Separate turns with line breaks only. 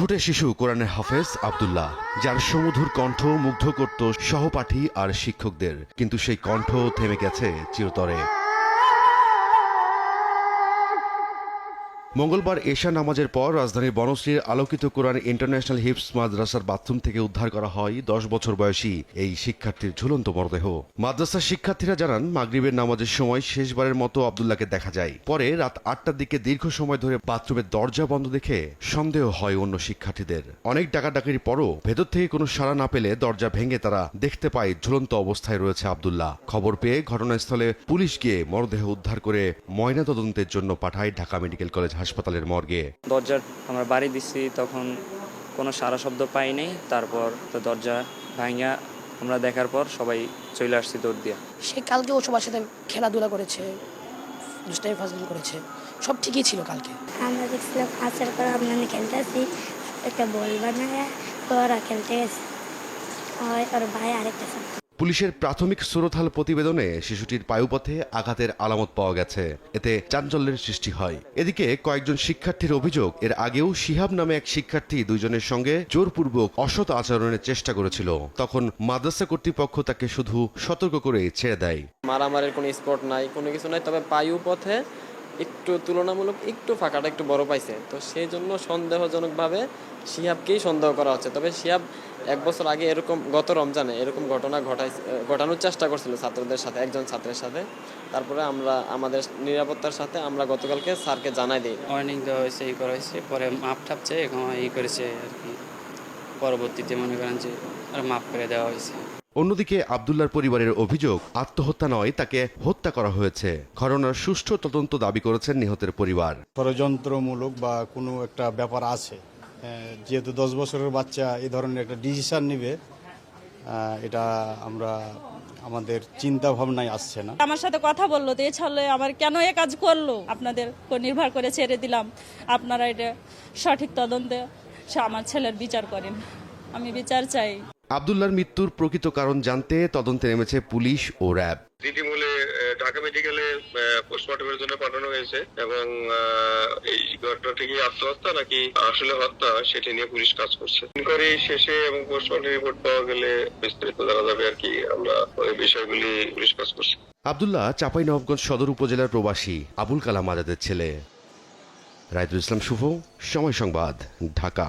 ফুটে শিশু কোরআনের হাফেজ আব্দুল্লাহ, যার সুমধুর কণ্ঠ মুগ্ধ করত সহপাঠী আর শিক্ষকদের, কিন্তু সেই কণ্ঠ থেমে গেছে চিরতরে। মঙ্গলবার এশা নামাজের পর রাজধানীর বনশ্রীর আলোকিত কোরআন ইন্টারন্যাশনাল হিফজ মাদ্রাসার বাথরুম থেকে উদ্ধার করা হয় 10 বছর বয়সী এই শিক্ষার্থীর ঝুলন্ত মরদেহ। মাদ্রাসার শিক্ষার্থীরা জানান, মাগরিবের নামাজের সময় শেষবারের মতো আব্দুল্লাহকে দেখা যায়। পরে রাত 8টার দিকে দীর্ঘ সময় ধরে বাথরুমের দরজা বন্ধ দেখে সন্দেহ হয় অন্য শিক্ষার্থীদের। অনেক ডাকাডাকির পরও ভেতর থেকে কোনো সাড়া না পেলে দরজা ভেঙে তারা দেখতে পায় ঝুলন্ত অবস্থায় রয়েছে আব্দুল্লাহ। খবর পেয়ে ঘটনাস্থলে পুলিশ গিয়ে মরদেহ উদ্ধার করে ময়নাতদন্তের জন্য পাঠায় ঢাকা মেডিকেল কলেজ হাসপাতালের মর্গে।
দরজার আমরা বাড়ি দিচ্ছি, তখন কোনো সারা শব্দ পাই নাই। তারপর তো দরজা ভাঙা আমরা দেখার পর সবাই চলে আসছি দৌড় দিয়া।
সে কালকে ও সবার সাথে খেলাধুলা করেছে, দুষ্টামি ফাজলামি করেছে, সব ঠিকই ছিল কালকে।
আমরা দেখছিলাম আসার পর আমরা খেলতে আসি, একটা বল বানায় ওরা খেলতে গেছে, ওর ভাই আরেকটা।
পুলিশের প্রাথমিক সুরতহাল প্রতিবেদনে শিশুটির পায়ুপথে আঘাতের আলামত পাওয়া গেছে, এতে চাঞ্চল্যের সৃষ্টি হয়। এদিকে কয়েকজন শিক্ষার্থীর অভিযোগ, এর আগেও শিহাব নামে এক শিক্ষার্থী দুইজনের সঙ্গে জোরপূর্বক অসৎ আচরণের চেষ্টা করেছিল। তখন মাদ্রাসা কর্তৃপক্ষ তাকে শুধু সতর্ক করে ছেড়ে দেয়।
মারামারির কোনো স্পট নাই, কোনো কিছু নাই, তবে পায়ুপথে একটু তুলনামূলক একটু ফাঁকাটা একটু বড় পাইছে, তো সেই জন্য সন্দেহজনকভাবে শিহাবকেই সন্দেহ করা হচ্ছে। তবে শিহাব 1 বছর আগে এরকম গত রমজানে এরকম ঘটনা ঘটানোর চেষ্টা করছিল ছাত্রদের সাথে, একজন ছাত্রের সাথে। তারপরে আমরা আমাদের নিরাপত্তার সাথে আমরা গতকালকে স্যারকে জানাই দিই,
ওয়ার্নিং দেওয়া হয়েছে, এই করা হয়েছে, পরে মাপ ঠাপ চেয়ে এই করেছে আর কি। পরবর্তীতে মনে করেন যে আর মাপ করে দেওয়া হয়েছে।
অন্যদিকে আব্দুল্লাহর পরিবারের অভিযোগ, আত্মহত্যা নয়, তাকে হত্যা করা হয়েছে। ঘটনার সুষ্ঠু তদন্ত দাবি করেছেন নিহতের পরিবার।
ষড়যন্ত্রমূলক বা কোনো একটা ব্যাপার আছে, যেহেতু 10 বছরের বাচ্চা এই ধরনের একটা ডিসিশন নেবে, এটা আমাদের চিন্তা ভাবনায় আসছে না।
আমার সাথে কথা বললো, তো এছাড়া আমার কেন এ কাজ করলো, আপনাদের নির্ভর করে ছেড়ে দিলাম, আপনারা এটা সঠিক তদন্তে আমার ছেলের বিচার করেন, আমি বিচার চাই।
আব্দুল্লাহর মৃত্যুর প্রকৃত কারণ জানতে তদন্তে নেমেছে পুলিশ ও র্যাব।
রীতিমূলে ঢাকা মেডিকেলে পোস্টমর্টমের জন্য পাঠানো হয়েছে এবং এই ঘটনাটি কি আত্মহত্যা নাকি আসলে হত্যা সেটা নিয়ে পুলিশ কাজ করছে। ইনকোয়ারি শেষে এবং পোস্টমর্টম রিপোর্ট পাওয়া গেলে বিস্তারিত জানা যাবে আর কি। আমরা ওই বিষয়গুলি পুলিশ কাজ করছি।
আব্দুল্লাহ চাঁপাইনবাবগঞ্জ সদর উপজেলার প্রবাসী আবুল কালাম আজাদের ছেলে। রায়দুল ইসলাম শুভ, সময় সংবাদ, ঢাকা।